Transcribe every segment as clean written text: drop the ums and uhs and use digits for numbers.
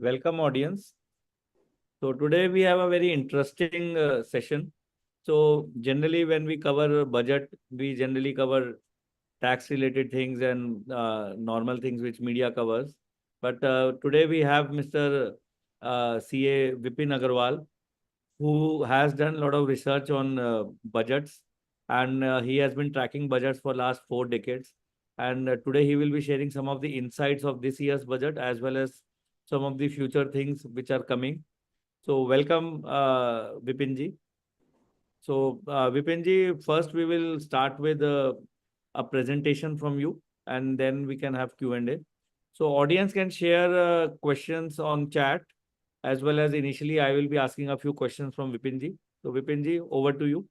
Welcome, audience. So today we have a very interesting session. So generally, when we cover budget, we generally cover tax-related things and normal things which media covers. But today we have Mr. CA Vipin Agarwal, who has done a lot of research on budgets, and he has been tracking budgets for last 4 decades. And today he will be sharing some of the insights of this year's budget as well as some of the future things which are coming. So welcome, Vipin ji. So Vipin ji, first we will start with a presentation from you, and then we can have Q&A. So audience can share questions on chat, as well as initially I will be asking a few questions from Vipin ji. So Vipin ji, over to you.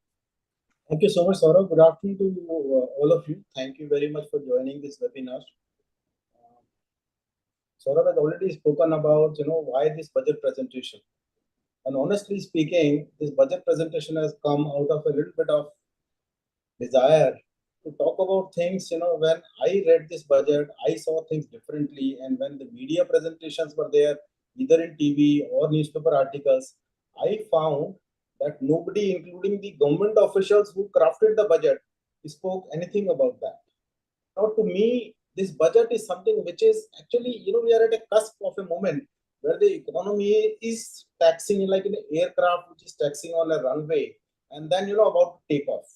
Thank you so much, Saurabh. Good afternoon to all of you. Thank you very much for joining this webinar. Saurabh has already spoken about, why this budget presentation. And honestly speaking, this budget presentation has come out of a little bit of desire to talk about things. When I read this budget, I saw things differently. And when the media presentations were there, either in TV or newspaper articles, I found that nobody, including the government officials who crafted the budget, spoke anything about that. Now, to me, this budget is something which is actually, we are at a cusp of a moment where the economy is taxing like an aircraft which is taxing on a runway and then, about to take off.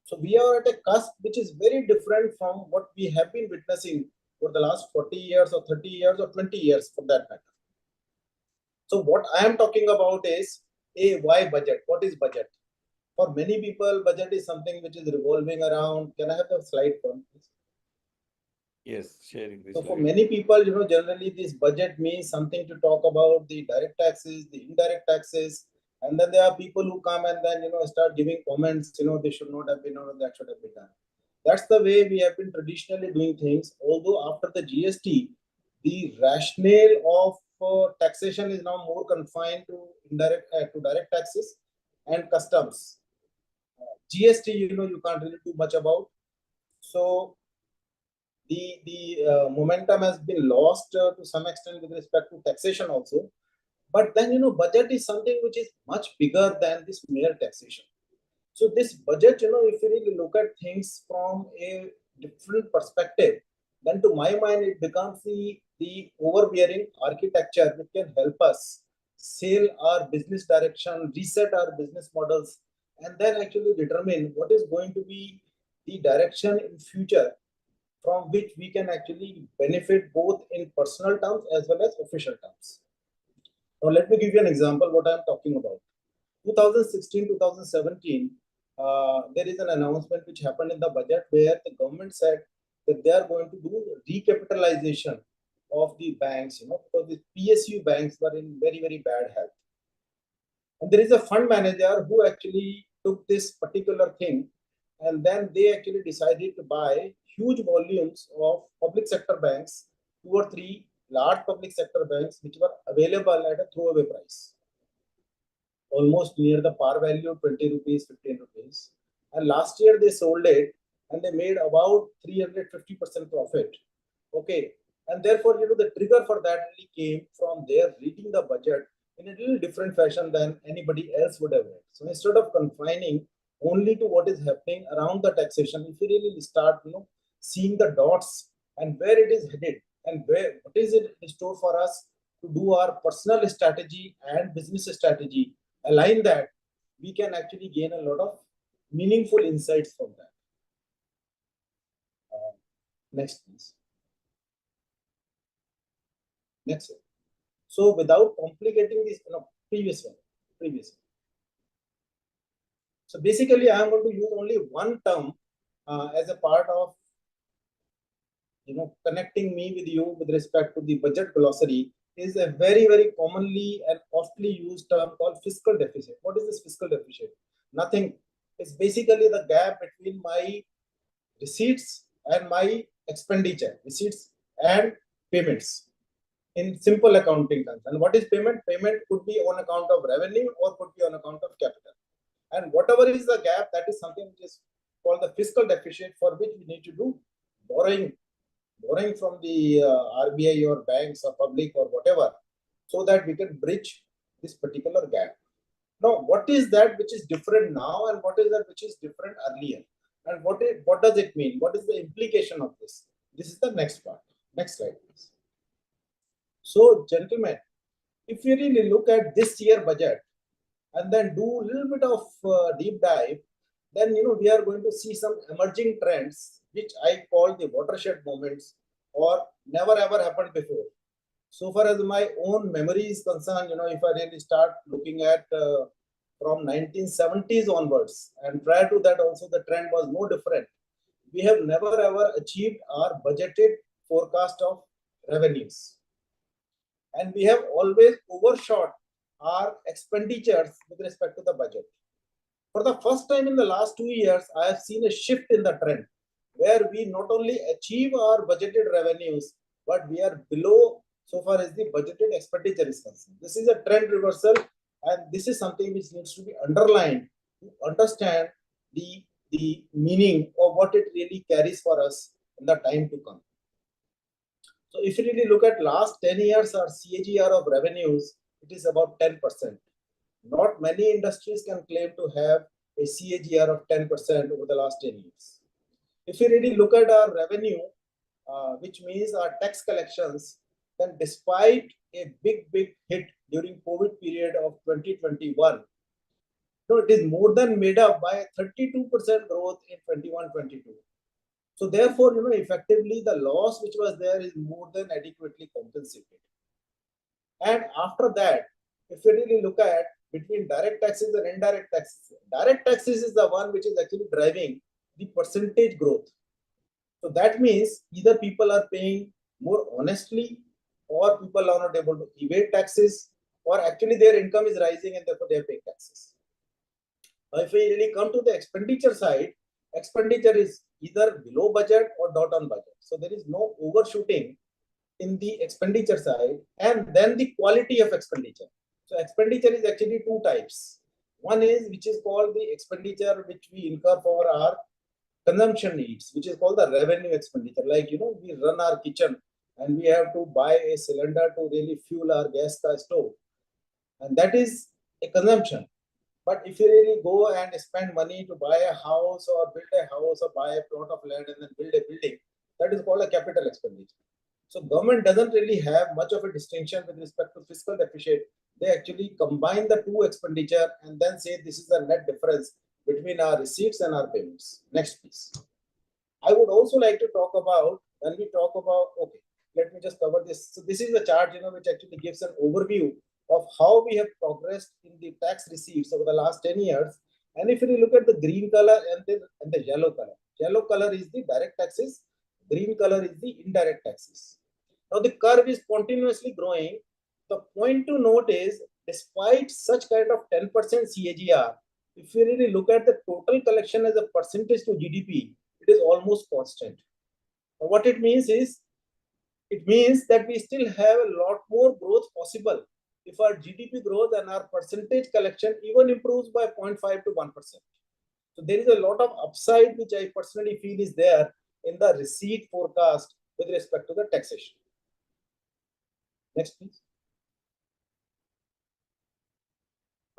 So we are at a cusp which is very different from what we have been witnessing for the last 40 years or 30 years or 20 years for that matter. So what I am talking about is why budget? What is budget? For many people, budget is something which is revolving around. Can I have the slide one, please? Yes, sharing this. So for many people, generally this budget means something to talk about the direct taxes, the indirect taxes, and then there are people who come and then, start giving comments, they should not have been, or that should have been done. That's the way we have been traditionally doing things. Although after the GST, the rationale of taxation is now more confined to direct taxes and customs. GST, you can't really do much about. So the momentum has been lost to some extent with respect to taxation also. But then, budget is something which is much bigger than this mere taxation. So this budget, if you really look at things from a different perspective, then to my mind, it becomes the overbearing architecture which can help us sail our business direction, reset our business models, and then actually determine what is going to be the direction in future from which we can actually benefit both in personal terms as well as official terms. Now, let me give you an example what I'm talking about. 2016-2017, there is an announcement which happened in the budget where the government said that they are going to do recapitalization of the banks, because the PSU banks were in very, very bad health. And there is a fund manager who actually took this particular thing and then they actually decided to buy huge volumes of public sector banks, 2 or 3 large public sector banks which were available at a throwaway price, almost near the par value of 20 rupees, 15 rupees. And last year they sold it and they made about 350% profit. Okay. And therefore, the trigger for that really came from their reading the budget in a little different fashion than anybody else would have read. So instead of confining only to what is happening around the taxation, if you really start, seeing the dots and where it is headed and what is it in store for us to do our personal strategy and business strategy, align that, we can actually gain a lot of meaningful insights from that. Next, please. Next one. So without complicating this, previous one. So basically, I am going to use only one term as a part of, connecting me with you with respect to the budget glossary. Is a very, very commonly and oftly used term called fiscal deficit. What is this fiscal deficit? Nothing. It's basically the gap between my receipts and my expenditure, receipts and payments in simple accounting terms. And what is payment? Payment could be on account of revenue or could be on account of capital. And whatever is the gap, that is something which is called the fiscal deficit, for which we need to do borrowing from the RBI or banks or public or whatever. so that we can bridge this particular gap. Now, what is that which is different now and what is that which is different earlier? And what does it mean? What is the implication of this? This is the next part. Next slide, please. So, gentlemen, if you really look at this year budget and then do a little bit of deep dive, then we are going to see some emerging trends which I call the watershed moments or never ever happened before. So far as my own memory is concerned, if I really start looking at from 1970s onwards, and prior to that also the trend was no different. We have never ever achieved our budgeted forecast of revenues. And we have always overshot our expenditures with respect to the budget. For the first time in the last 2 years, I have seen a shift in the trend where we not only achieve our budgeted revenues, but we are below so far as the budgeted expenditure is concerned. This is a trend reversal, and this is something which needs to be underlined to understand the meaning of what it really carries for us in the time to come. So if you really look at last 10 years, our CAGR of revenues, it is about 10%. Not many industries can claim to have a CAGR of 10% over the last 10 years. If you really look at our revenue, which means our tax collections, then despite a big hit during COVID period of 2021, it is more than made up by 32% growth in 21-22. So therefore, effectively the loss which was there is more than adequately compensated. And after that, if you really look at between direct taxes and indirect taxes is the one which is actually driving the percentage growth. So that means either people are paying more honestly, or people are not able to evade taxes, or actually their income is rising and therefore they are paying taxes. Now, if we really come to the expenditure side, expenditure is either below budget or not on budget. So there is no overshooting in the expenditure side, and then the quality of expenditure. So expenditure is actually two types. One is which is called the expenditure which we incur for our consumption needs, which is called the revenue expenditure. Like, we run our kitchen and we have to buy a cylinder to really fuel our gas stove. And that is a consumption. But if you really go and spend money to buy a house or build a house or buy a plot of land and then build a building, that is called a capital expenditure. So government doesn't really have much of a distinction with respect to fiscal deficit. They actually combine the two expenditure and then say this is the net difference between our receipts and our payments. Next, please. I would also like to talk about, when we talk about, okay, let me just cover this. So this is the chart, which actually gives an overview of how we have progressed in the tax receipts over the last 10 years. And if you look at the green color and the yellow color is the direct taxes, green color is the indirect taxes. Now the curve is continuously growing. The point to note is, despite such kind of 10% CAGR, if you really look at the total collection as a percentage to GDP, it is almost constant. Now, what it means is, it means that we still have a lot more growth possible if our GDP growth and our percentage collection even improves by 0.5 to 1%. So there is a lot of upside which I personally feel is there in the receipt forecast with respect to the taxation. Next, please.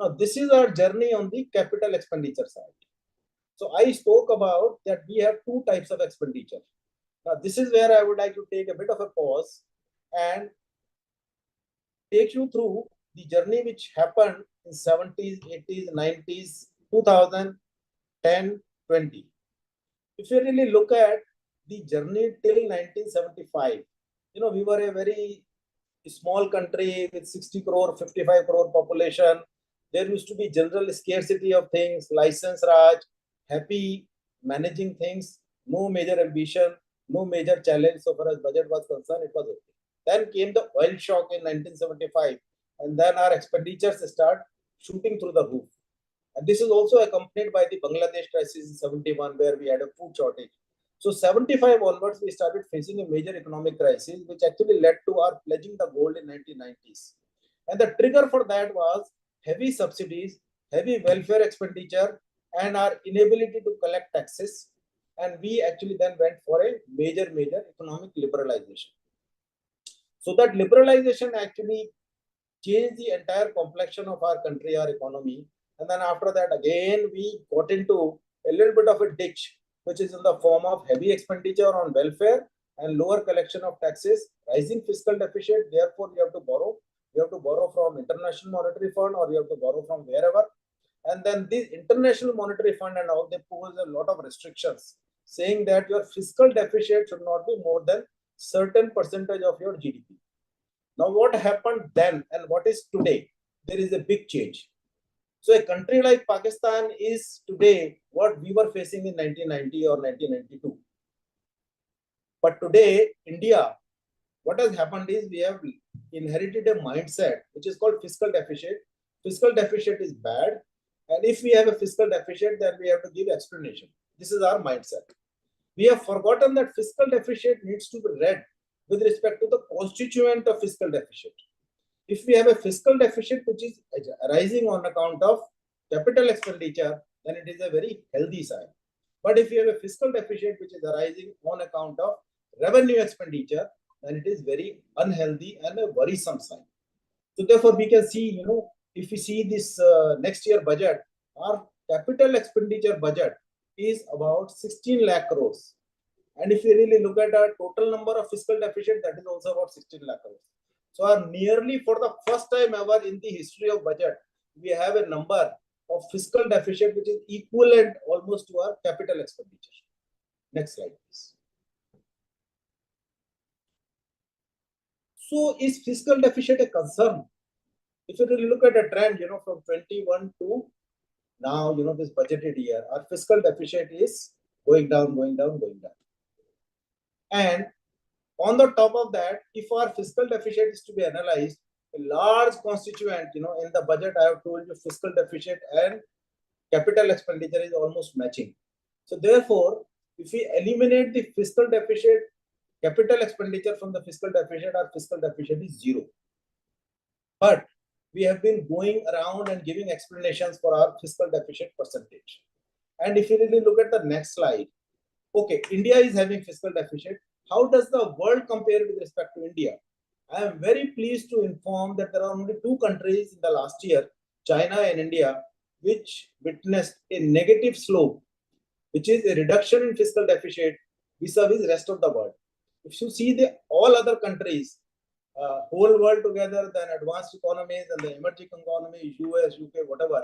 Now, this is our journey on the capital expenditure side. So I spoke about that we have two types of expenditure. Now, this is where I would like to take a bit of a pause and take you through the journey which happened in 70s, 80s, 90s, 2010, 20. If you really look at the journey till 1975, we were a very small country with 60 crore, 55 crore population. There used to be general scarcity of things, license Raj, happy managing things, no major ambition, no major challenge so far as budget was concerned, it was okay. Then came the oil shock in 1975, and then our expenditures start shooting through the roof. And this is also accompanied by the Bangladesh crisis in 71, where we had a food shortage. So 75 onwards, we started facing a major economic crisis, which actually led to our pledging the gold in 1990s. And the trigger for that was heavy subsidies, heavy welfare expenditure, and our inability to collect taxes. And we actually then went for a major economic liberalization. So that liberalization actually changed the entire complexion of our country, our economy. And then after that, again, we got into a little bit of a ditch, which is in the form of heavy expenditure on welfare and lower collection of taxes, rising fiscal deficit. Therefore, you have to borrow. You have to borrow from International Monetary Fund, or you have to borrow from wherever. And then this International Monetary Fund and all, they pose a lot of restrictions, saying that your fiscal deficit should not be more than certain percentage of your GDP. Now, what happened then and what is today? There is a big change. So a country like Pakistan is today what we were facing in 1990 or 1992. But today, India, what has happened is we have inherited a mindset which is called fiscal deficit. Fiscal deficit is bad. And if we have a fiscal deficit, then we have to give explanation. This is our mindset. We have forgotten that fiscal deficit needs to be read with respect to the constituent of fiscal deficit. If we have a fiscal deficit which is arising on account of capital expenditure, then it is a very healthy sign. But if you have a fiscal deficit which is arising on account of revenue expenditure, then it is very unhealthy and a worrisome sign. So therefore, we can see, if we see this next year budget, our capital expenditure budget is about 16 lakh crores. And if you really look at our total number of fiscal deficit, that is also about 16 lakh crores. So nearly for the first time ever in the history of budget, we have a number of fiscal deficit which is equivalent almost to our capital expenditure. Next slide, please. So is fiscal deficit a concern? If you really look at a trend, from 21 to now, this budgeted year, our fiscal deficit is going down, going down, going down. And on the top of that, if our fiscal deficit is to be analyzed, a large constituent, in the budget, I have told you fiscal deficit and capital expenditure is almost matching. So therefore, if we eliminate the fiscal deficit, capital expenditure from the fiscal deficit, our fiscal deficit is zero. But we have been going around and giving explanations for our fiscal deficit percentage. And if you really look at the next slide, okay, India is having fiscal deficit. How does the world compare with respect to India? I am very pleased to inform that there are only two countries in the last year, China and India, which witnessed a negative slope, which is a reduction in fiscal deficit vis-a-vis rest of the world. If you see the all other countries, whole world together, then advanced economies and the emerging economies, US, UK, whatever,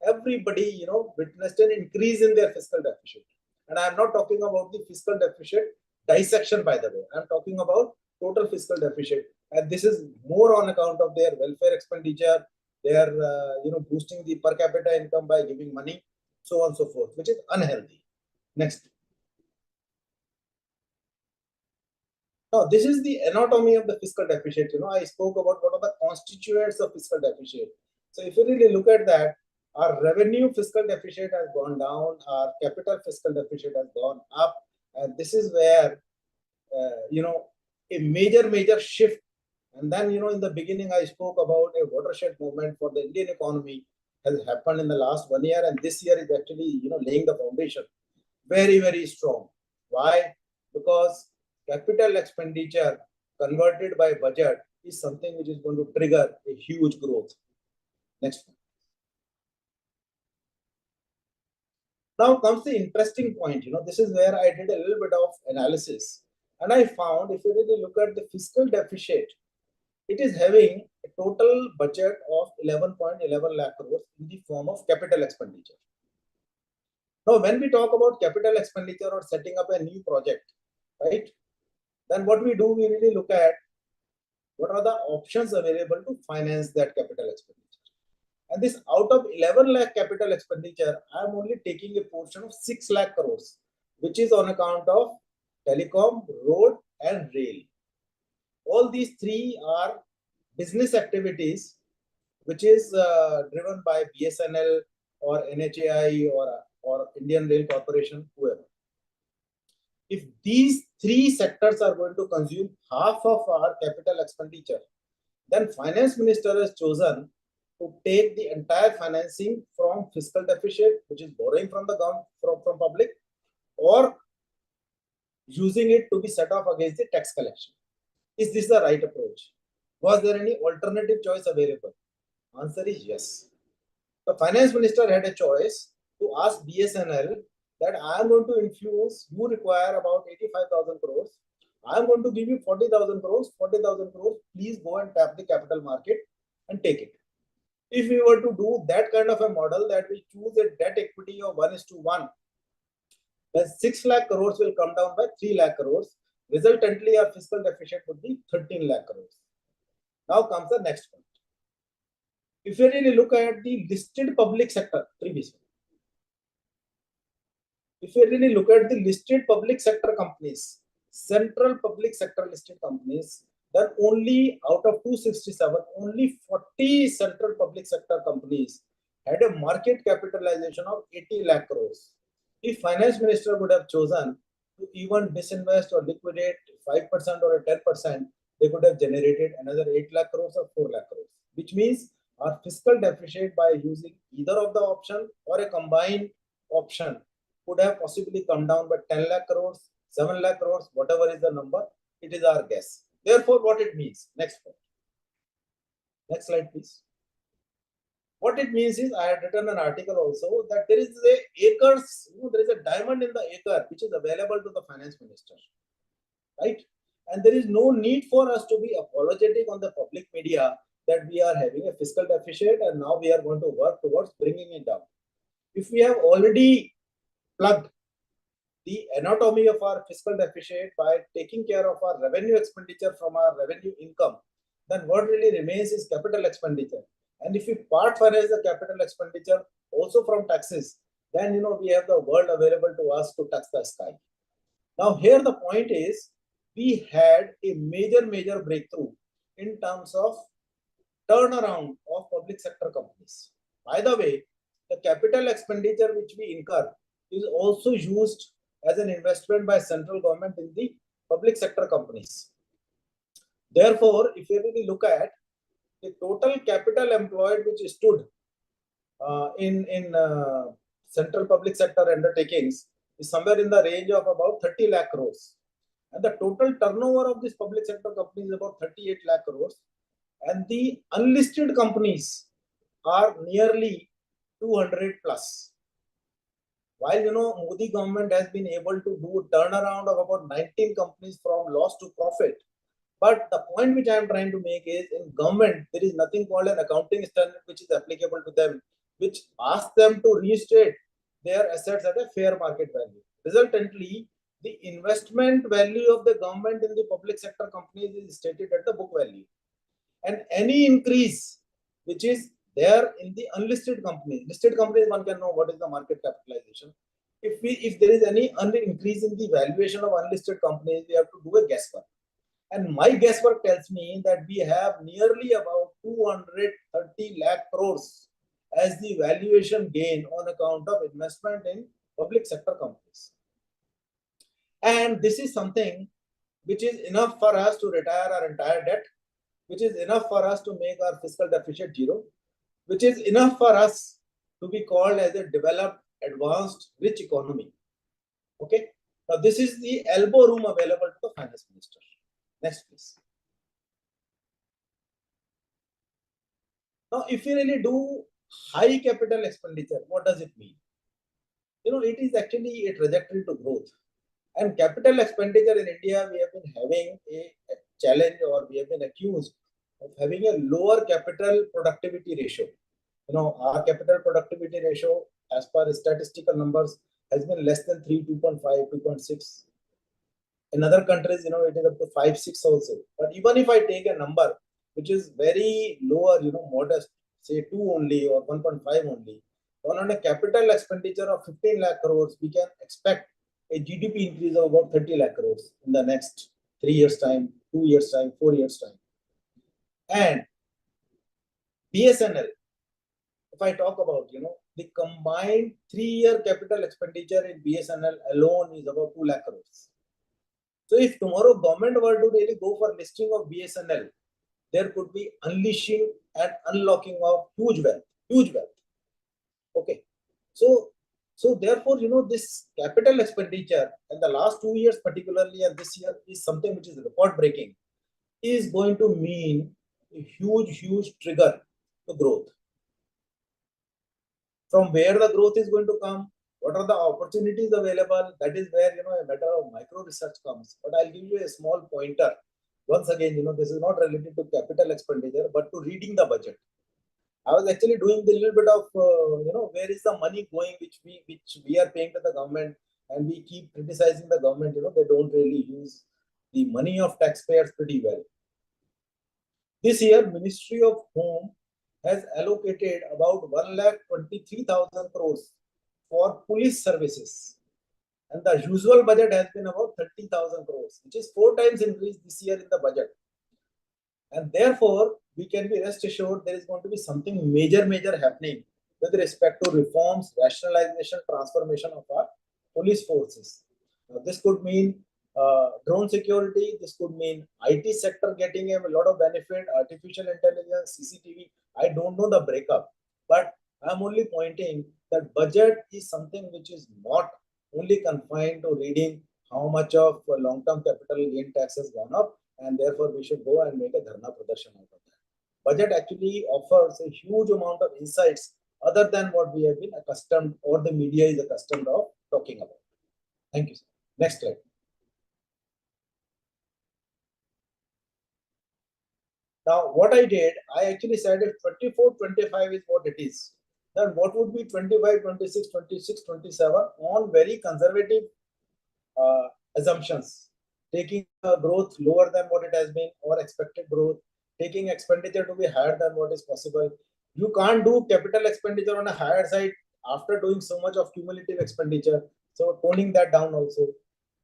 everybody, witnessed an increase in their fiscal deficit. And I'm not talking about the fiscal deficit dissection, by the way. I'm talking about total fiscal deficit. And this is more on account of their welfare expenditure, their, boosting the per capita income by giving money, so on and so forth, which is unhealthy. Next. Now, this is the anatomy of the fiscal deficit. I spoke about what are the constituents of fiscal deficit. So if you really look at that, our revenue fiscal deficit has gone down, our capital fiscal deficit has gone up, and this is where, a major shift. And then, in the beginning, I spoke about a watershed movement for the Indian economy has happened in the last 1 year, and this year is actually, laying the foundation very, very strong. Why? Because capital expenditure converted by budget is something which is going to trigger a huge growth. Next one. Now comes the interesting point. This is where I did a little bit of analysis. And I found if you really look at the fiscal deficit, it is having a total budget of 11.11 lakh crores in the form of capital expenditure. Now, when we talk about capital expenditure or setting up a new project, right, then what we do, we really look at what are the options available to finance that capital expenditure. And this out of 11 lakh capital expenditure, I am only taking a portion of 6 lakh crores, which is on account of telecom, road, and rail. All these three are business activities, which is driven by BSNL or NHAI or Indian Rail Corporation, whoever. If these three sectors are going to consume half of our capital expenditure, then finance minister has chosen to take the entire financing from fiscal deficit, which is borrowing from the government, from public, or using it to be set off against the tax collection. Is this the right approach? Was there any alternative choice available? Answer is yes. The finance minister had a choice to ask BSNL that I am going to infuse, you require about 85,000 crores. I am going to give you 40,000 crores, 40,000 crores, please go and tap the capital market and take it. If we were to do that kind of a model that we choose a debt equity of 1:1, then 6 lakh crores will come down by 3 lakh crores. Resultantly, our fiscal deficit would be 13 lakh crores. Now comes the next point. If you really look at the listed public sector, if you really look at the listed public sector companies, central public sector listed companies, then only out of 267, only 40 central public sector companies had a market capitalization of 80 lakh crores. If finance minister would have chosen to even disinvest or liquidate 5% or a 10%, they could have generated another 8 lakh crores or 4 lakh crores, which means our fiscal deficit by using either of the option or a combined option could have possibly come down by 10 lakh crores, 7 lakh crores, whatever is the number, it is our guess. Therefore, what it means, next point. Next slide, please. What it means is, I had written an article also that there is a acres, there is a diamond in the acre which is available to the finance minister, right? And there is no need for us to be apologetic on the public media that we are having a fiscal deficit and now we are going to work towards bringing it down. If we have already plugged the anatomy of our fiscal deficit by taking care of our revenue expenditure from our revenue income, then what really remains is capital expenditure. And if we part finance the capital expenditure also from taxes, then we have the world available to us to touch the sky. Now here the point is, we had a major breakthrough in terms of turnaround of public sector companies. By the way, the capital expenditure which we incur is also used as an investment by central government in the public sector companies. Therefore, if you really look at the total capital employed which stood in central public sector undertakings is somewhere in the range of about 30 lakh crores. And the total turnover of this public sector company is about 38 lakh crores. And the unlisted companies are nearly 200 plus. While Modi government has been able to do a turnaround of about 19 companies from loss to profit, but the point which I am trying to make is, in government there is nothing called an accounting standard which is applicable to them, which asks them to restate their assets at a fair market value. Resultantly, the investment value of the government in the public sector companies is stated at the book value, and any increase which is there in the unlisted companies, listed companies, one can know what is the market capitalization. If there is any increase in the valuation of unlisted companies, we have to do a guesswork. And my guesswork tells me that we have nearly about 230 lakh crores as the valuation gain on account of investment in public sector companies. And this is something which is enough for us to retire our entire debt, which is enough for us to make our fiscal deficit zero, which is enough for us to be called as a developed, advanced, rich economy. Okay. Now, this is the elbow room available to the finance minister. Next, please. Now, if you really do high capital expenditure, what does it mean? It is actually a trajectory to growth. And capital expenditure in India, we have been having a challenge, or we have been accused of having a lower capital productivity ratio. Our capital productivity ratio, as per statistical numbers, has been less than 3, 2.5, 2.6. In other countries, it is up to 5, 6 also. But even if I take a number which is very lower, modest, say 2 only or 1.5 only, on a capital expenditure of 15 lakh crores, we can expect a GDP increase of about 30 lakh crores in the next 3 years' time, 2 years' time, 4 years' time. And BSNL, if I talk about, the combined 3-year capital expenditure in BSNL alone is about 2 lakh crores. So if tomorrow government were to really go for listing of BSNL, there could be unleashing and unlocking of huge wealth. Okay. So therefore, this capital expenditure in the last 2 years particularly, and this year, is something which is record breaking, is going to mean huge trigger to growth. From where the growth is going to come, what are the opportunities available, that is where a matter of micro research comes. But I'll give you a small pointer. Once again, this is not related to capital expenditure, but to reading the budget. I was actually doing the little bit of, where is the money going, which we are paying to the government, and we keep criticizing the government. They don't really use the money of taxpayers pretty well. This year, Ministry of Home has allocated about 1,23,000 crores for police services, and the usual budget has been about 30,000 crores, which is 4 times increase this year in the budget. And therefore, we can be rest assured there is going to be something major happening with respect to reforms, rationalization, transformation of our police forces. Now, this could mean drone security, this could mean IT sector getting a lot of benefit, artificial intelligence, CCTV. I don't know the breakup, but I'm only pointing that budget is something which is not only confined to reading how much of long-term capital gain tax has gone up, and therefore we should go and make a dharna pradarsan out of that. Budget actually offers a huge amount of insights other than what we have been accustomed, or the media is accustomed of talking about. Thank you, sir. Next slide. Now, what I did, I actually said if 24-25 is what it is, then what would be 25, 26, 26, 27 on very conservative assumptions, taking growth lower than what it has been or expected growth, taking expenditure to be higher than what is possible. You can't do capital expenditure on a higher side after doing so much of cumulative expenditure. So toning that down also.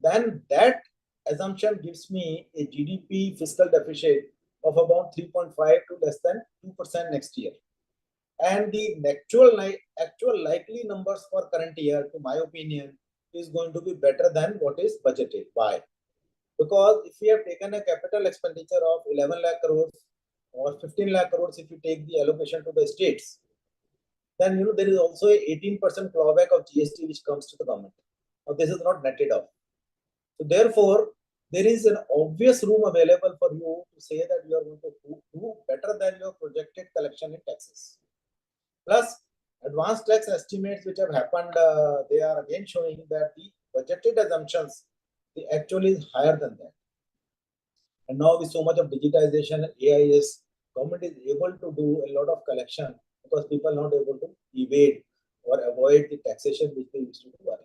Then that assumption gives me a GDP fiscal deficit of about 3.5 to less than 2% next year. And the actual likely numbers for current year, to my opinion, is going to be better than what is budgeted. Why? Because if we have taken a capital expenditure of 11 lakh crores or 15 lakh crores, if you take the allocation to the states, then there is also a 18% clawback of GST which comes to the government. Now this is not netted off. So therefore, there is an obvious room available for you to say that you are going to do better than your projected collection in taxes. Plus, advanced tax estimates which have happened, they are again showing that the budgeted assumptions, the actual is higher than that. And now with so much of digitization, AIS, government is able to do a lot of collection because people are not able to evade or avoid the taxation which they used to do earlier.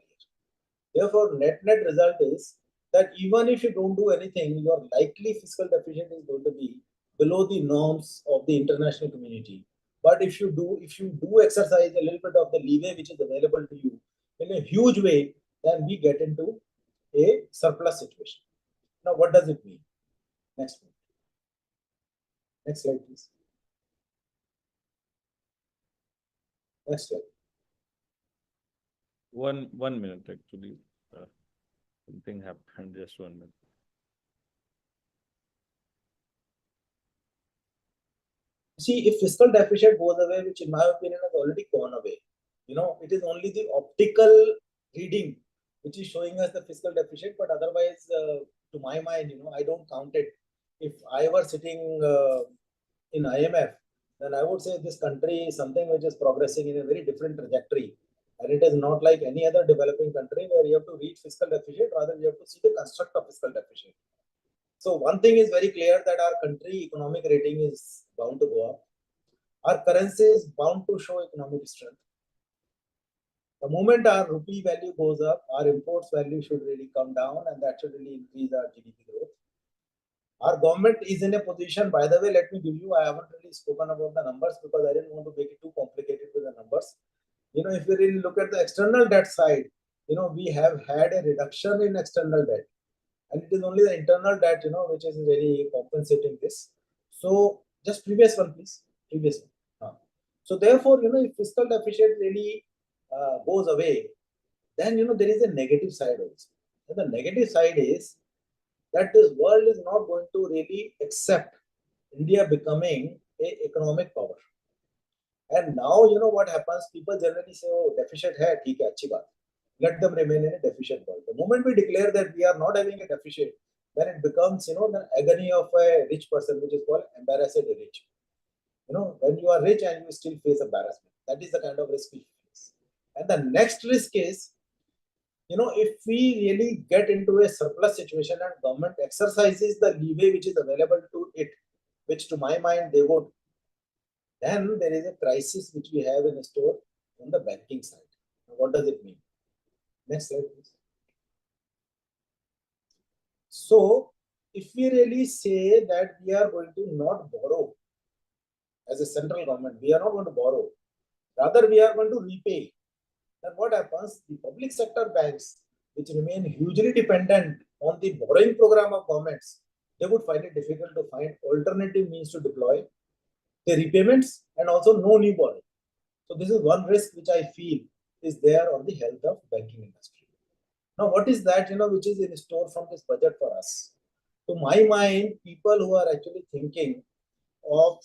Therefore, net result is that even if you don't do anything, your likely fiscal deficit is going to be below the norms of the international community. But if you do exercise a little bit of the leeway which is available to you in a huge way, then we get into a surplus situation. Now, what does it mean? Next one. Next slide, please. Next slide. One minute, actually. Something happened. Just 1 minute. See, if fiscal deficit goes away, which in my opinion has already gone away, it is only the optical reading which is showing us the fiscal deficit, but otherwise, to my mind, I don't count it. If I were sitting in IMF, then I would say this country is something which is progressing in a very different trajectory. And it is not like any other developing country where you have to reach fiscal deficit, rather you have to see the construct of fiscal deficit. So one thing is very clear, that our country economic rating is bound to go up. Our currency is bound to show economic strength. The moment our rupee value goes up, our imports value should really come down, and that should really increase our GDP growth. Our government is in a position, by the way, let me give you, I haven't really spoken about the numbers because I didn't want to make it too complicated with the numbers. If you really look at the external debt side, we have had a reduction in external debt. And it is only the internal debt, which is really compensating this. So just previous one, please. Previous one. So therefore, if fiscal deficit really goes away, then, there is a negative side also. And the negative side is that this world is not going to really accept India becoming an economic power. And now, what happens? People generally say, oh, deficit hai, theek hai, achhi baat. Let them remain in a deficit world. The moment we declare that we are not having a deficit, then it becomes, the agony of a rich person, which is called embarrassed rich. When you are rich and you still face embarrassment, that is the kind of risk we face. And the next risk is, if we really get into a surplus situation and government exercises the leeway which is available to it, which to my mind they would, then there is a crisis which we have in store on the banking side. Now, what does it mean? Next slide, please. So, if we really say that we are going to not borrow as a central government, we are not going to borrow, rather we are going to repay, then what happens? The public sector banks, which remain hugely dependent on the borrowing program of governments, they would find it difficult to find alternative means to deploy the repayments and also no new borrowing. So this is one risk which I feel is there on the health of banking industry. Now, what is that, which is in store from this budget for us? To my mind, people who are actually thinking of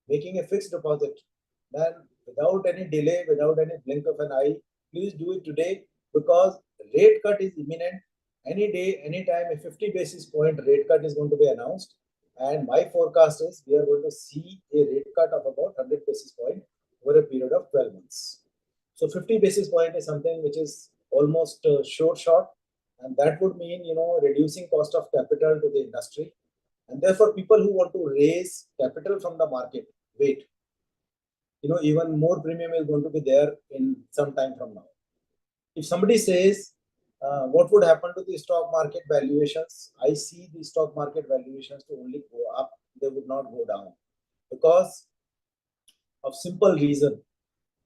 making a fixed deposit, then without any delay, without any blink of an eye, please do it today, because rate cut is imminent. Any day, any time, a 50 basis point rate cut is going to be announced. And my forecast is we are going to see a rate cut of about 100 basis point over a period of 12 months. So 50 basis point is something which is almost sure shot. And that would mean, reducing cost of capital to the industry. And therefore, people who want to raise capital from the market, wait. Even more premium is going to be there in some time from now. If somebody says, what would happen to the stock market valuations? I see the stock market valuations to only go up. They would not go down, because of simple reason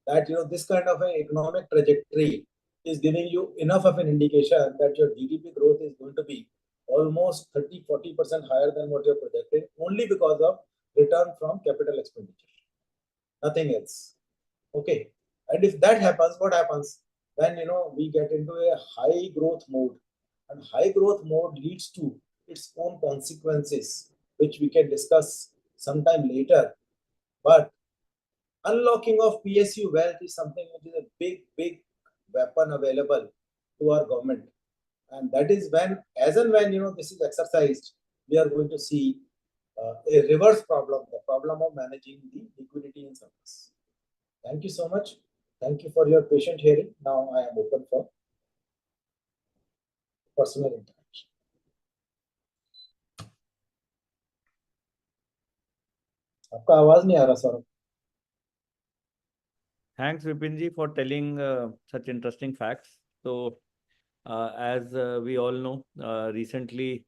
that, this kind of an economic trajectory is giving you enough of an indication that your GDP growth is going to be almost 30-40% higher than what you're projecting, only because of return from capital expenditure. Nothing else. Okay. And if that happens, what happens? Then, we get into a high growth mode. And high growth mode leads to its own consequences, which we can discuss sometime later. But unlocking of PSU wealth is something which is a big weapon available to our government. And that is when, as and when, this is exercised, we are going to see a reverse problem, the problem of managing the liquidity in surplus. Thank you so much. Thank you for your patient hearing. Now I am open for personal interaction. आपका आवाज नहीं आ रहा Saurabh. Thanks, Vipin ji, for telling such interesting facts. So, as we all know, recently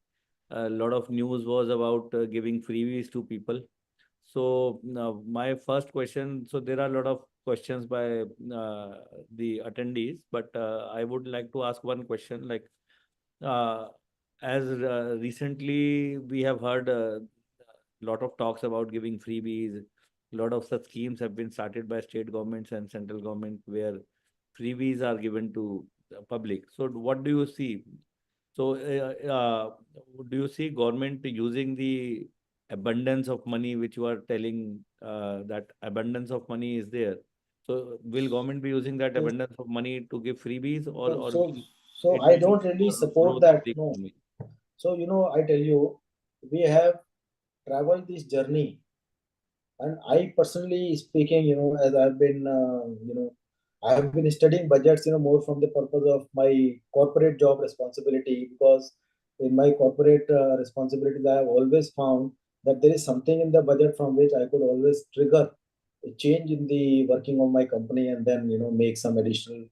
a lot of news was about giving freebies to people. So, my first question, so there are a lot of questions by the attendees, but I would like to ask one question, like, as recently we have heard a lot of talks about giving freebies. A lot of such schemes have been started by state governments and central government where freebies are given to the public. So what do you see? So do you see government using the abundance of money, which you are telling that abundance of money is there? So will government be using that abundance of money to give freebies, or so I don't really support that. No. So, I tell you, we have traveled this journey. And I personally speaking, as I've been, I have been studying budgets, more from the purpose of my corporate job responsibility, because in my corporate responsibilities, I have always found that there is something in the budget from which I could always trigger a change in the working of my company, and then, make some additional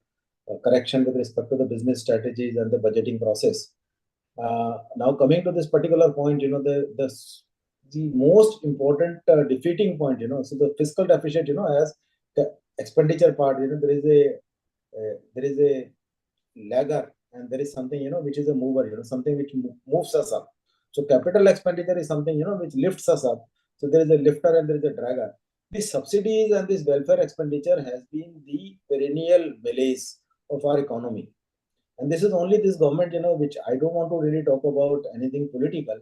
correction with respect to the business strategies and the budgeting process. Now coming to this particular point, the most important defeating point, so the fiscal deficit, as the expenditure part, there is a lagger, and there is something, which is a mover, something which moves us up. So capital expenditure is something, which lifts us up. So there is a lifter and there is a dragger. These subsidies and this welfare expenditure has been the perennial malaise of our economy. And this is only this government, which I don't want to really talk about anything political.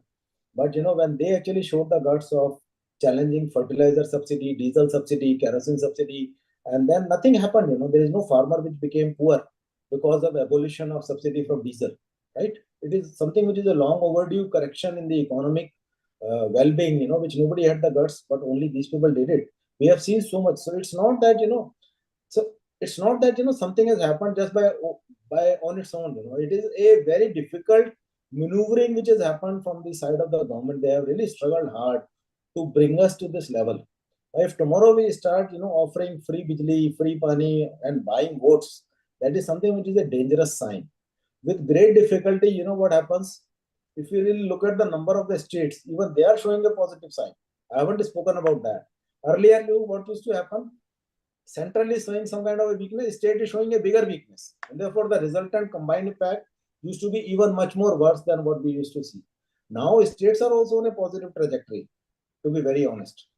But, when they actually showed the guts of challenging fertilizer subsidy, diesel subsidy, kerosene subsidy, and then nothing happened, there is no farmer which became poor because of abolition of subsidy from diesel, right? it is something which is a long overdue correction in the economic well-being, which nobody had the guts, but only these people did it. We have seen so much. So it's not that, so it's not that, something has happened just by on its own. It is a very difficult maneuvering which has happened from the side of the government. They have really struggled hard to bring us to this level. If tomorrow we start, offering free bijli, free pani, and buying votes, that is something which is a dangerous sign. With great difficulty, what happens? If you really look at the number of the states, even they are showing a positive sign. I haven't spoken about that. Earlier, what used to happen? Central is showing some kind of a weakness, state is showing a bigger weakness. And therefore, the resultant combined impact used to be even much more worse than what we used to see. Now, states are also on a positive trajectory, to be very honest.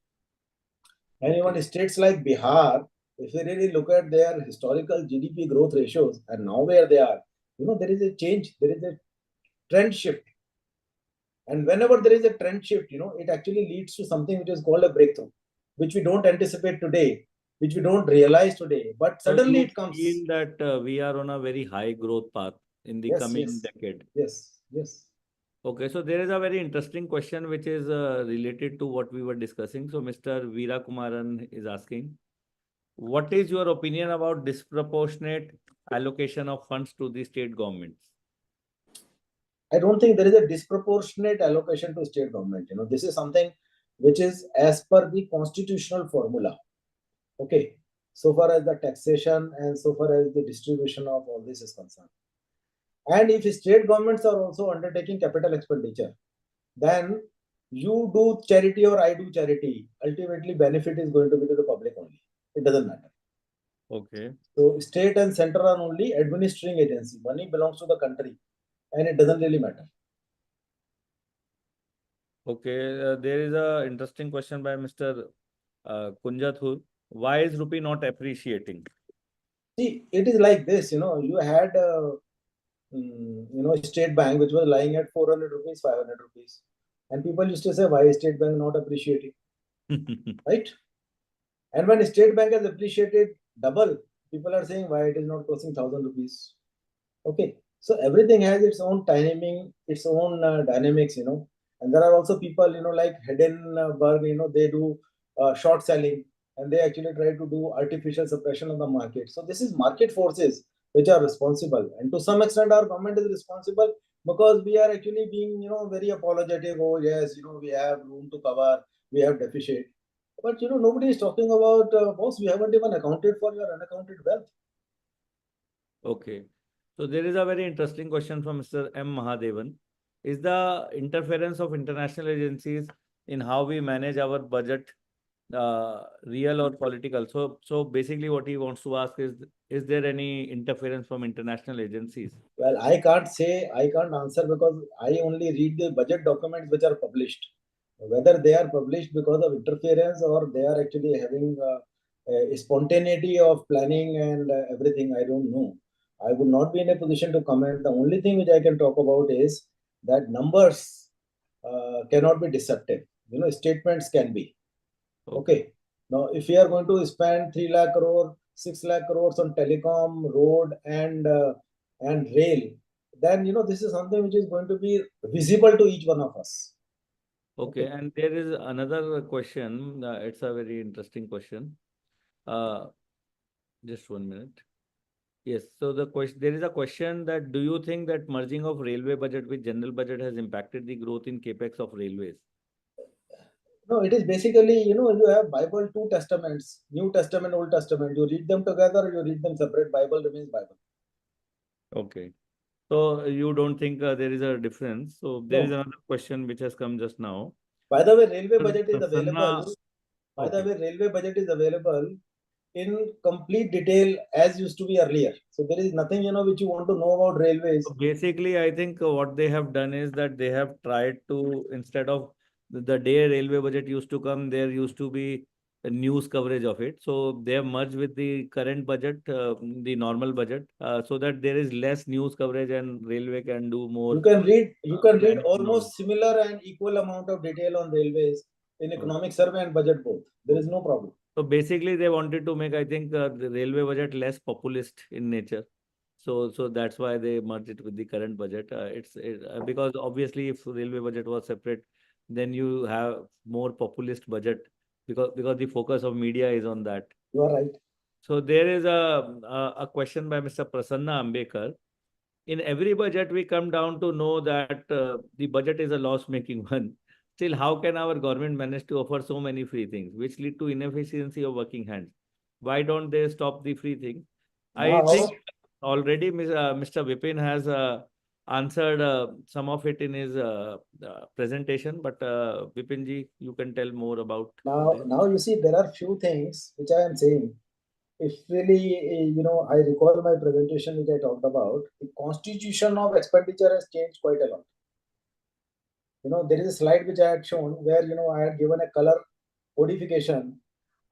And even states like Bihar, if you really look at their historical GDP growth ratios and now where they are, there is a change, there is a trend shift. And whenever there is a trend shift, it actually leads to something which is called a breakthrough, which we don't anticipate today, which we don't realize today, but suddenly it comes. Feel that we are on a very high growth path in the coming decade. Yes. Okay, so there is a very interesting question which is related to what we were discussing. So Mr. Veera Kumaran is asking, what is your opinion about disproportionate allocation of funds to the state governments? I don't think there is a disproportionate allocation to state government. This is something which is as per the constitutional formula. Okay, so far as the taxation and so far as the distribution of all this is concerned. And if state governments are also undertaking capital expenditure, then you do charity or I do charity. Ultimately, benefit is going to be to the public only. It doesn't matter. Okay. So state and center are only administering agency. Money belongs to the country, and it doesn't really matter. Okay, there is a interesting question by Mr. Kunjathur. Why is rupee not appreciating? See, it is like this. You had State Bank which was lying at 400 rupees, 500 rupees, and people used to say, why is State Bank not appreciating? Right? And when State Bank has appreciated double, people are saying why it is not costing 1,000 rupees. Okay, so everything has its own timing, its own dynamics, and there are also people, like Hindenburg, they do short selling, and they actually try to do artificial suppression of the market. So this is market forces which are responsible, and to some extent our government is responsible because we are actually being, very apologetic. Oh yes, we have room to cover, we have deficit. But nobody is talking about, boss, we haven't even accounted for your unaccounted wealth. Okay. So there is a very interesting question from Mr. M. Mahadevan. Is the interference of international agencies in how we manage our budget real or political? So basically what he wants to ask is there any interference from international agencies? Well, I can't answer because I only read the budget documents which are published. Whether they are published because of interference or they are actually having a spontaneity of planning and everything, I don't know. I would not be in a position to comment. The only thing which I can talk about is that numbers cannot be deceptive. Statements can be. Okay. Now, if we are going to spend 3 lakh crore, 6 lakh crores on telecom, road, and rail, then this is something which is going to be visible to each one of us. Okay, and there is another question. It's a very interesting question. Just 1 minute. Yes, so there is a question that do you think that merging of railway budget with general budget has impacted the growth in capex of railways? No, it is basically, you have Bible, 2 testaments, New Testament, Old Testament. You read them together, you read them separate. Bible remains Bible. Okay. So you don't think there is a difference? So there is another question which has come just now. By the way, railway budget is available. By the way, railway budget is available in complete detail as used to be earlier. So there is nothing, which you want to know about railways. So basically, I think what they have done is that they have tried to, instead of the day railway budget used to come, there used to be a news coverage of it. So they have merged with the current budget, the normal budget, so that there is less news coverage and railway can do more. You can read almost similar and equal amount of detail on railways in economic survey and budget both. There is no problem. So basically, they wanted to make, I think, the railway budget less populist in nature. So that's why they merged it with the current budget. Because obviously if railway budget was separate, then you have more populist budget because the focus of media is on that. You are right. So there is a question by Mr. Prasanna Ambekar. In every budget, we come down to know that the budget is a loss-making one. Still, how can our government manage to offer so many free things, which lead to inefficiency of working hands? Why don't they stop the free thing? I Now, think already Mr. Vipin has answered some of it in his presentation, but Vipin ji, you can tell more about this. now you see there are few things which I am saying. If really, I recall my presentation which I talked about, the constitution of expenditure has changed quite a lot. There is a slide which I had shown where, I had given a color codification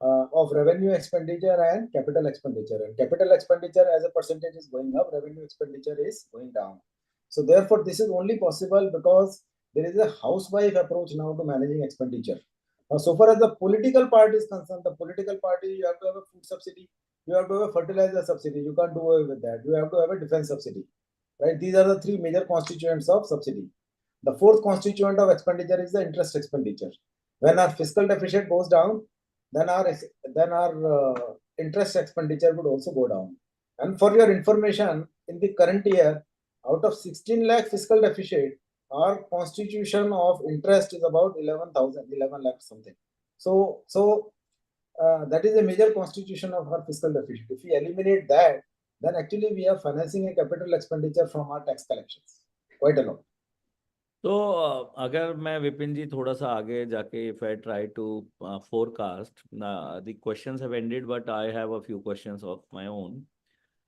of revenue expenditure and capital expenditure. And capital expenditure as a percentage is going up, revenue expenditure is going down. So therefore, this is only possible because there is a housewife approach now to managing expenditure. Now, so far as the political part is concerned, the political party, you have to have a food subsidy, you have to have a fertilizer subsidy, you can't do away with that. You have to have a defense subsidy, right? These are the three major constituents of subsidy. The fourth constituent of expenditure is the interest expenditure. When our fiscal deficit goes down, then our interest expenditure would also go down. And for your information, in the current year, out of 16 lakh fiscal deficit, our constitution of interest is about 11 lakh something. So that is a major constitution of our fiscal deficit. If we eliminate that, then actually we are financing a capital expenditure from our tax collections quite a lot. तो अगर मैं विपिन जी थोड़ा सा आगे जाके if I try to forecast, the questions have ended, but I have a few questions of my own.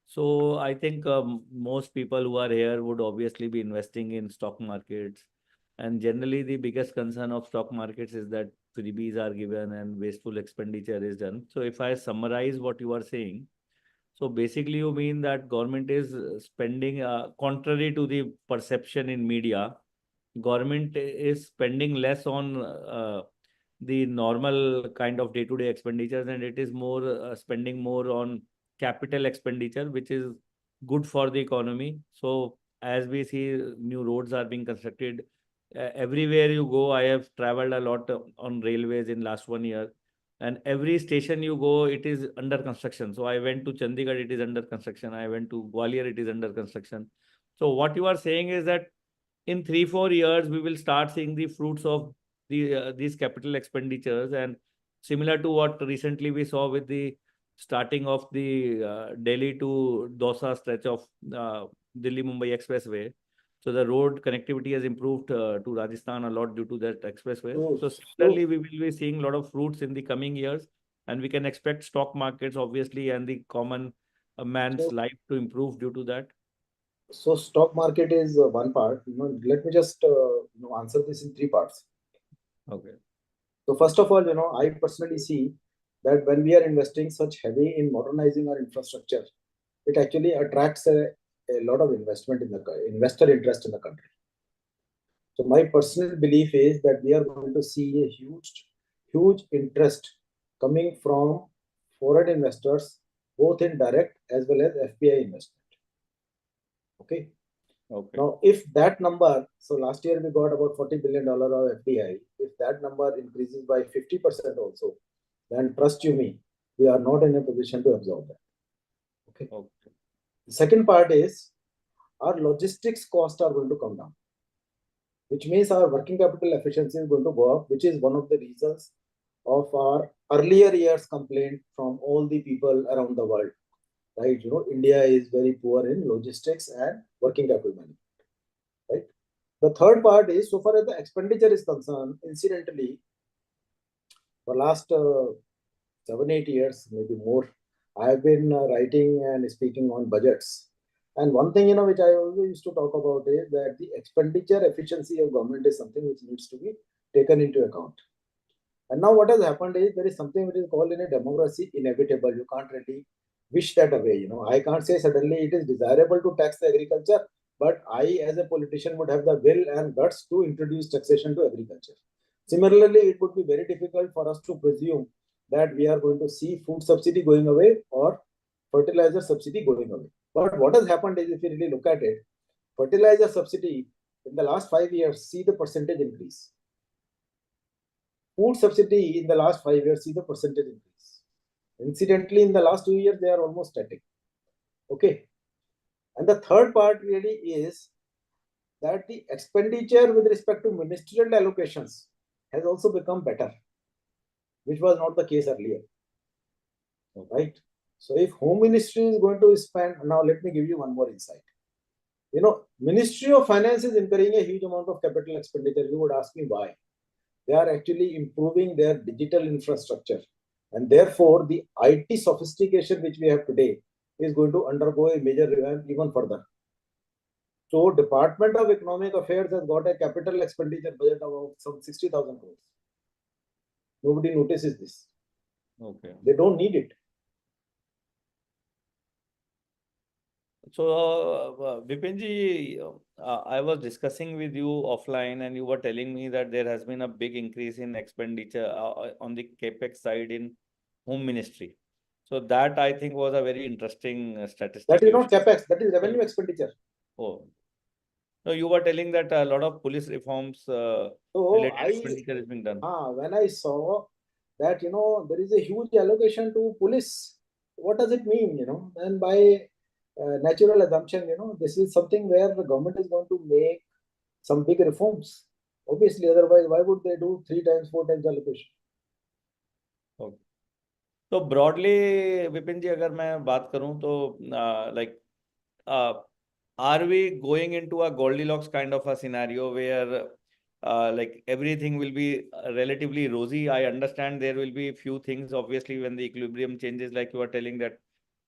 So I think most people who are here would obviously be investing in stock markets, and generally the biggest concern of stock markets is that freebies are given and wasteful expenditure is done. So if I summarize what you are saying, so basically you mean that government is spending, contrary to the perception in media, government is spending less on the normal kind of day-to-day expenditures, and it is more spending more on capital expenditure, which is good for the economy. So as we see, new roads are being constructed. Everywhere you go, I have traveled a lot on railways in last 1 year, and every station you go, it is under construction. So I went to Chandigarh, it is under construction. I went to Gwalior, it is under construction. So what you are saying is that in 3-4 years, we will start seeing the fruits of these capital expenditures, and similar to what recently we saw with the starting of the Delhi to Dausa stretch of Delhi-Mumbai Expressway. So the road connectivity has improved to Rajasthan a lot due to that expressway. So similarly, we will be seeing a lot of fruits in the coming years, and we can expect stock markets, obviously, and the common man's life to improve due to that. So stock market is one part. Let me just answer this in three parts. Okay. So first of all, I personally see that when we are investing such heavy in modernizing our infrastructure, it actually attracts a lot of investment in the investor interest in the country. So my personal belief is that we are going to see a huge interest coming from foreign investors, both in direct as well as FPI investment. Okay. Now, if that number, so last year we got about $40 billion of FDI. If that number increases by 50% also, then trust you me, we are not in a position to absorb that. Okay. The second part is our logistics costs are going to come down, which means our working capital efficiency is going to go up, which is one of the reasons of our earlier years complaint from all the people around the world. Right, India is very poor in logistics and working capital management. Right. The third part is, so far as the expenditure is concerned, incidentally, for last 7-8 years, maybe more, I have been writing and speaking on budgets. And one thing, which I always used to talk about is that the expenditure efficiency of government is something which needs to be taken into account. And now what has happened is there is something which is called in a democracy inevitable. You can't really wish that away. I can't say suddenly it is desirable to tax the agriculture, but I as a politician would have the will and guts to introduce taxation to agriculture. Similarly, it would be very difficult for us to presume that we are going to see food subsidy going away or fertilizer subsidy going away. But what has happened is, if you really look at it, fertilizer subsidy in the last 5 years, see the percentage increase. Food subsidy in the last 5 years, see the percentage increase. Incidentally, in the last 2 years, they are almost static. Okay. And the third part really is that the expenditure with respect to ministerial allocations has also become better, which was not the case earlier. Right? So if Home Ministry is going to spend, now let me give you one more insight. You know, Ministry of Finance is incurring a huge amount of capital expenditure. You would ask me why. They are actually improving their digital infrastructure. And therefore, the IT sophistication which we have today is going to undergo a major revamp even further. So Department of Economic Affairs has got a capital expenditure budget of some 60,000 crores. Nobody notices this. Okay. They don't need it. So, Vipinji, I was discussing with you offline, and you were telling me that there has been a big increase in expenditure on the capex side in Home Ministry. So that I think was a very interesting statistic. That is not capex, that is revenue expenditure. Oh, no, you were telling that a lot of police reforms related expenditure is being done. When I saw that, you know, there is a huge allocation to police, what does it mean, you know? And by natural assumption, you know, this is something where the government is going to make some big reforms. Obviously, otherwise, why would they do 3 times, 4 times allocation? Okay. So broadly, Vipin ji, अगर मैं बात करूं तो like are we going into a Goldilocks kind of a scenario where like everything will be relatively rosy? I understand there will be few things, obviously, when the equilibrium changes, like you are telling that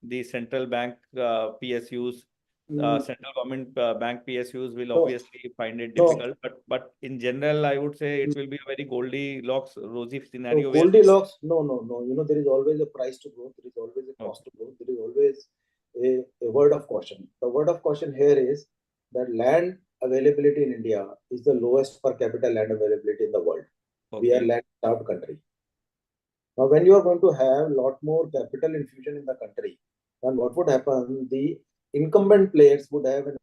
the central bank PSUs, central government bank PSUs will obviously find it difficult. But in general, I would say it will be a very Goldilocks rosy scenario. Goldilocks, no. You know, there is always a price to growth. There is always a cost to growth. There is always a word of caution. The word of caution here is that land availability in India is the lowest per capita land availability in the world. We are land-starved country. Now, when you are going to have a lot more capital infusion in the country, then what would happen? The incumbent players would have an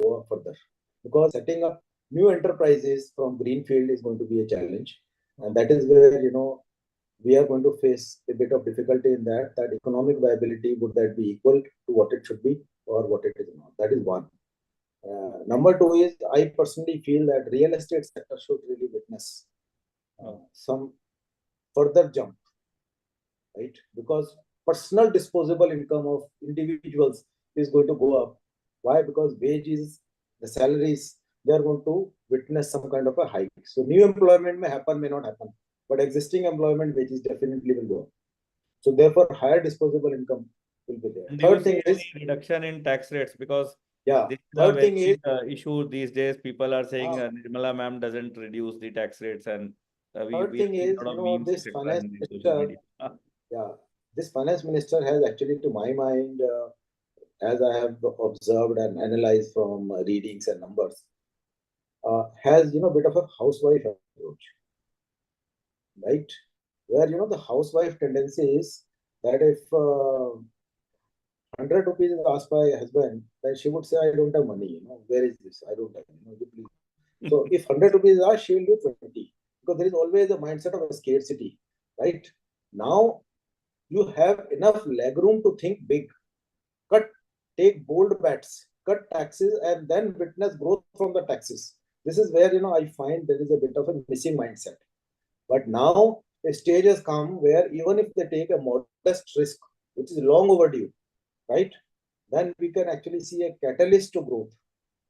go up further, because setting up new enterprises from greenfield is going to be a challenge, and that is where, you know, we are going to face a bit of difficulty in that economic viability, would that be equal to what it should be or what it is not. That is one. Number two is, I personally feel that real estate sector should really witness some further jump, right? Because personal disposable income of individuals is going to go up. Why? Because wages, the salaries, they are going to witness some kind of a hike. So new employment may happen, may not happen, but existing employment wages definitely will go up. So therefore, higher disposable income will be there. And third thing is reduction in tax rates, because this is a very issue these days. People are saying Nirmala ma'am doesn't reduce the tax rates, and third thing is, you know, this finance minister, this finance minister has actually, to my mind, as I have observed and analyzed from readings and numbers, has, you know, a bit of a housewife approach, right? Where, you know, the housewife tendency is that if 100 rupees is asked by a husband, then she would say, I don't have money, you know, where is this? I don't have, you know, please. So if 100 rupees is asked, she will do 20, because there is always a mindset of a scarcity, right? Now, you have enough legroom to think big, take bold bets, cut taxes, and then witness growth from the taxes. This is where, you know, I find there is a bit of a missing mindset. But now a stage has come where even if they take a modest risk, which is long overdue, right, then we can actually see a catalyst to growth.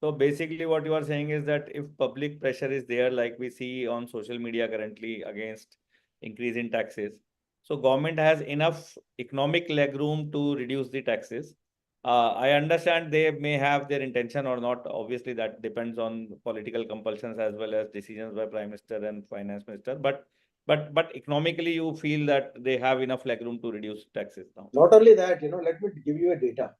So basically what you are saying is that if public pressure is there, like we see on social media currently against increase in taxes, so government has enough economic legroom to reduce the taxes. I understand they may have their intention or not. Obviously, that depends on political compulsions as well as decisions by Prime Minister and Finance Minister. But economically, you feel that they have enough legroom to reduce taxes now. Not only that, you know, let me give you a data.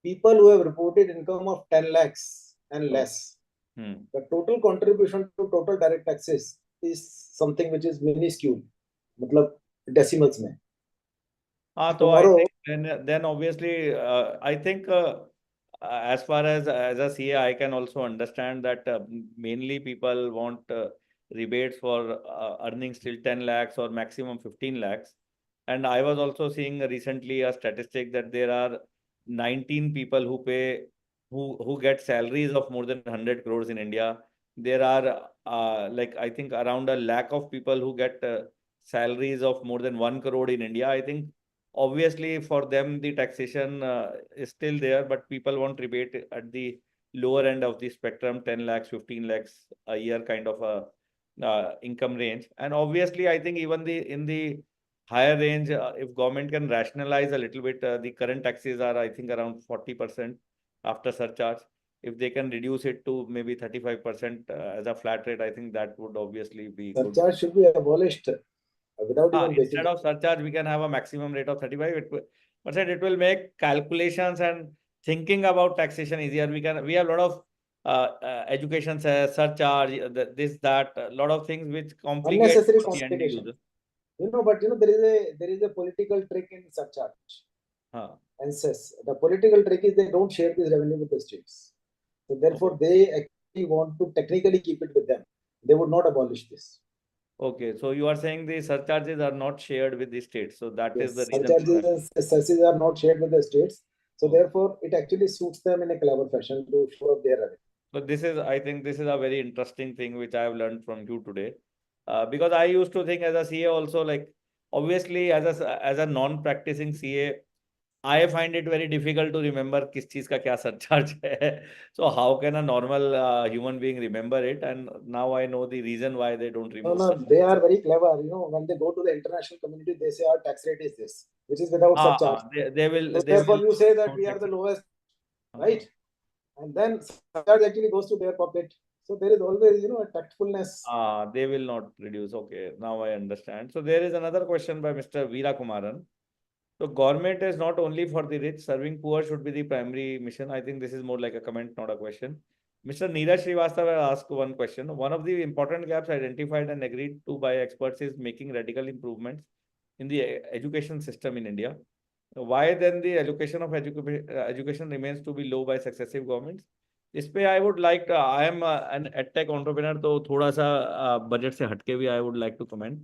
People who have reported income of 10 lakhs and less, the total contribution to total direct taxes is something which is minuscule, matlab decimals mein. So I Tomorrow, think then obviously I think as far as a CA, I can also understand that mainly people want rebates for earnings till 10 lakhs or maximum 15 lakhs. And I was also seeing recently a statistic that there are 19 people who pay who get salaries of more than 100 crores in India. There are like I think around a lakh of people who get salaries of more than 1 crore in India. I think obviously for them the taxation is still there, but people want rebate at the lower end of the spectrum, 10 lakhs, 15 lakhs a year kind of a income range. And obviously I think even the in the higher range, if government can rationalize a little bit, the current taxes are I think around 40% after surcharge. If they can reduce it to maybe 35% as a flat rate, I think that would obviously be good. surcharge should be abolished without even Instead basic. of surcharge, we can have a maximum rate of 35. It will make calculations and thinking about taxation easier. We have a lot of education surcharge, this, that, a lot of things which complicate Unnecessary for the end complication. user. But there is a political trick in surcharge Huh. and cess. The political trick is they don't share this revenue with the states. So therefore, Okay. they actually want to technically keep it with them. They would not abolish this. Okay. So you are saying the surcharges are not shared with the states. So that is the Yes, reason for that. surcharges and cesses are not shared with the states. So Okay. therefore, it actually suits them in a clever fashion to show up their revenue. So I think this is a very interesting thing which I have learned from you today. Because I used to think as a CA also, like obviously as a non-practicing CA, I find it very difficult to remember किस चीज का क्या surcharge है. So how can a normal human being remember it? And now I know the reason why they don't No, remove no, surcharge. they are very clever. When they go to the international community, they say our tax rate is this, which is without surcharge. So They therefore, will you say that not we are the accept. lowest, Uh, right? And then surcharge actually goes to their pocket. So there is always, a tactfulness. they will not reduce. Okay, now I understand. So there is another question by Mr. Veera Kumaran. So government is not only for the rich, serving poor should be the primary mission. I think this is more like a comment, not a question. Mr. Neeraj Srivastava asked one question. One of the important gaps identified and agreed to by experts is making radical improvements in the education system in India. Why then the allocation of education remains to be low by successive governments? इस पे I would like I am an edtech entrepreneur, तो थोड़ा सा budget से हटके भी I would like to comment.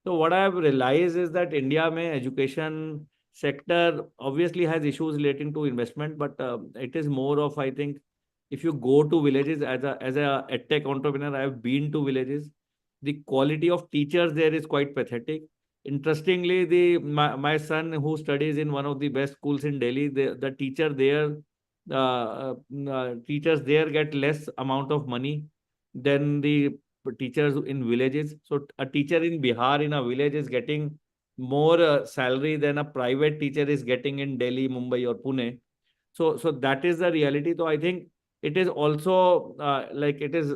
So what I have realized is that India में education sector obviously has issues relating to investment, but it is more of, I think, if you go to villages as a edtech entrepreneur, I have been to villages. The quality of teachers there is quite pathetic. Interestingly, my son who studies in one of the best schools in Delhi, the teacher there, teachers there get less amount of money than the teachers in villages. So a teacher in Bihar in a village is getting more salary than a private teacher is getting in Delhi, Mumbai, or Pune. So that is the reality. So I think it is also like it is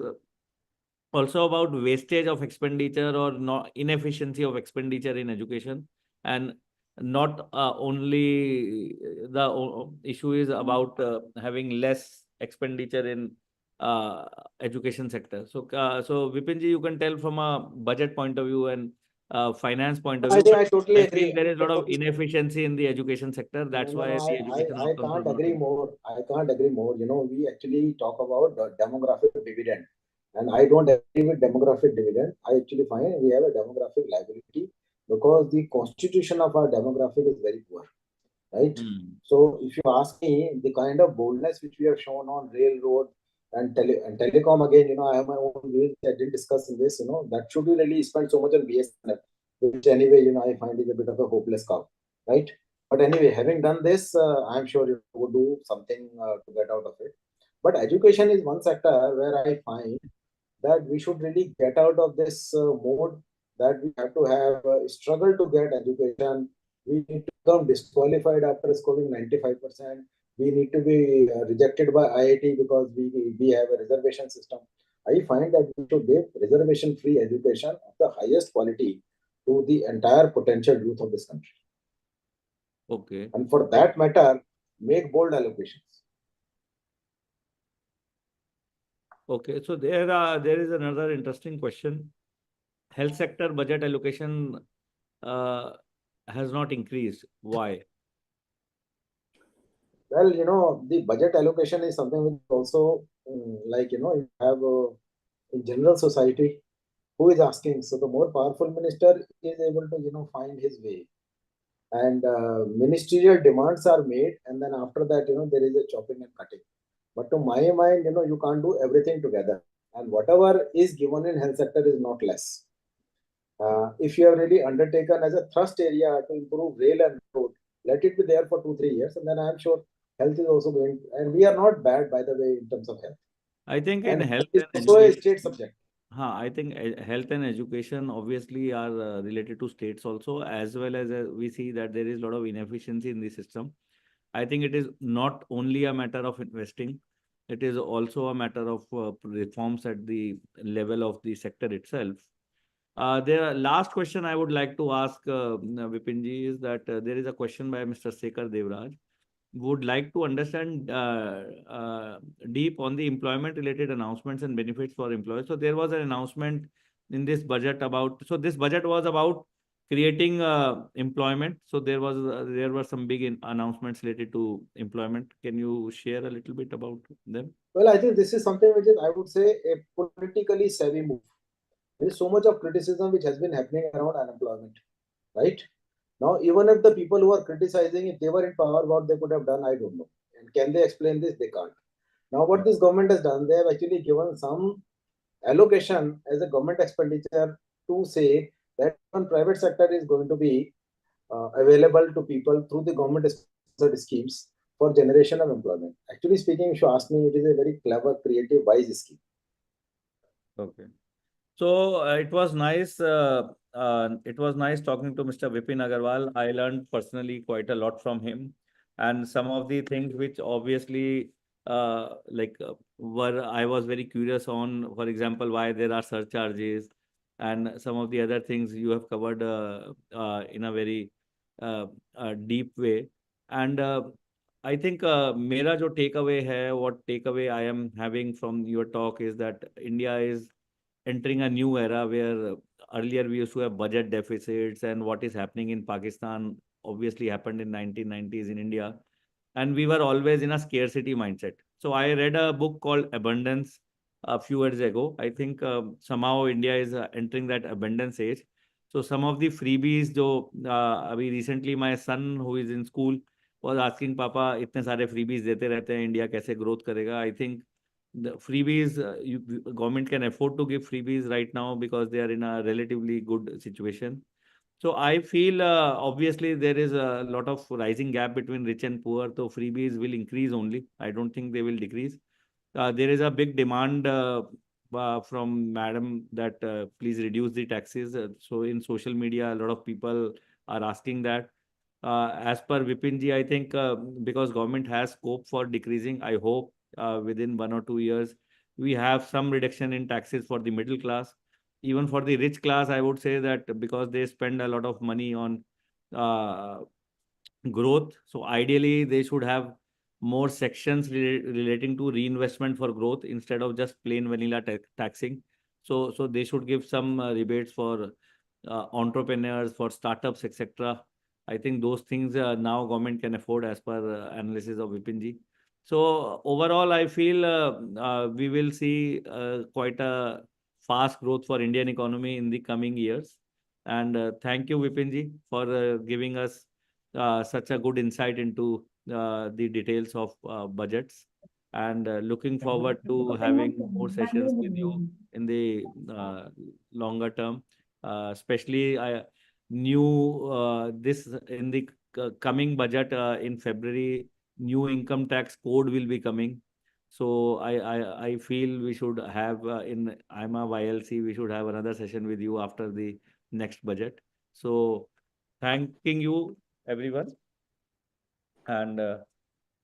also about wastage of expenditure or not inefficiency of expenditure in education, and not only the issue is about having less expenditure in education sector. So Vipin ji, you can tell from a budget point of view and finance point of I view, think but I totally I feel agree. there is a I lot of totally inefficiency in the education sector. No, That's no, no. why the education I outcomes are can't not agree good. more. I can't agree more. We actually talk about the demographic dividend, and I don't agree with demographic dividend. I actually find we have a demographic liability because the constitution of our demographic is very poor, right? Hmm. So if you ask me, the kind of boldness which we have shown on railroad and telecom again, I have my own views. I didn't discuss in this. That should we really spend so much on BSNL, which anyway, I find is a bit of a hopeless cow, right? But anyway, having done this, I'm sure you would do something to get out of it. But education is one sector where I find that we should really get out of this mode that we have to have struggle to get education. We need to become disqualified after scoring 95%. We need to be rejected by IIT because we have a reservation system. I find that we should give reservation free education of the highest quality to the entire potential youth of this country. Okay. And for that matter, make bold allocations. Okay, so there is another interesting question. Health sector budget allocation uh, has not increased. Why? Well, the budget allocation is something which also, like, you have in general society who is asking. So the more powerful minister is able to, find his way. And ministerial demands are made. And then after that, there is a chopping and cutting. But to my mind, you can't do everything together. And whatever is given in health sector is not less. If you have really undertaken as a thrust area to improve rail and road, let it be there for 2 3 years, and then I'm sure health is also going. And we are not bad, by the way, in terms of health. I think in And health it's and also a education, state subject. I think health and education obviously are related to states also, as well as we see that there is a lot of inefficiency in the system. I think it is not only a matter of investing, it is also a matter of reforms at the level of the sector itself. Last question I would like to ask Vipinji is that there is a question by Mr. Sekar Devraj. Would like to understand deep on the employment related announcements and benefits for employees. So there was an announcement in this budget about, so this budget was about creating employment. So there were some big announcements related to employment. Can you share a little bit about them? Well, I think this is something which is, I would say, a politically savvy move. There is so much of criticism which has been happening around unemployment, right? Now, even if the people who are criticizing, if they were in power, what they could have done, I don't know. And can they explain this? They can't. Now, what this government has done, they have actually given some allocation as a government expenditure to say that one private sector is going to be available to people through the government sponsored schemes for generation of employment. Actually speaking, if you ask me, it is a very clever, creative, wise scheme. Okay. So it was nice. It was nice talking to Mr. Vipin Agarwal. I learned personally quite a lot from him, and some of the things which obviously were I was very curious on. For example, why there are surcharges, and some of the other things you have covered in a very deep way. And I think मेरा जो takeaway है, what takeaway I am having from your talk is that India is entering a new era where earlier we used to have budget deficits, and what is happening in Pakistan obviously happened in 1990s in India, and we were always in a scarcity mindset. So I read a book called Abundance a few years ago. I think somehow India is entering that abundance age. So some of the freebies जो अभी recently my son who is in school was asking पापा इतने सारे freebies देते रहते हैं, India कैसे growth करेगा? I think the freebies government can afford to give freebies right now because they are in a relatively good situation. So I feel obviously there is a lot of rising gap between rich and poor, so freebies will increase only. I don't think they will decrease. There is a big demand from madam that please reduce the taxes. So in social media a lot of people are asking that. As per Vipinji, I think because government has scope for decreasing, I hope within 1 or 2 years, we have some reduction in taxes for the middle class. Even for the rich class, I would say that because they spend a lot of money on uh, growth. So ideally, they should have more sections relating to reinvestment for growth instead of just plain vanilla taxing. So they should give some rebates for entrepreneurs, for startups, etc. I think those things now government can afford as per analysis of Vipinji. So overall, I feel we will see quite a fast growth for Indian economy in the coming years. And thank you, Vipinji, for giving us such a good insight into the details of budgets, and looking forward to having more sessions with you in the longer term. Especially I new this in the coming budget in February, new income tax code will be coming. So I feel we should have in AIMA YLC, we should have another session with you after the next budget. So thanking you everyone, and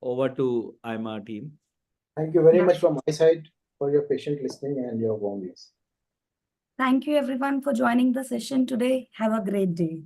over to AIMA team. Thank you very much from my side for your patient listening and your warm ears. Thank you everyone for joining the session today. Have a great day.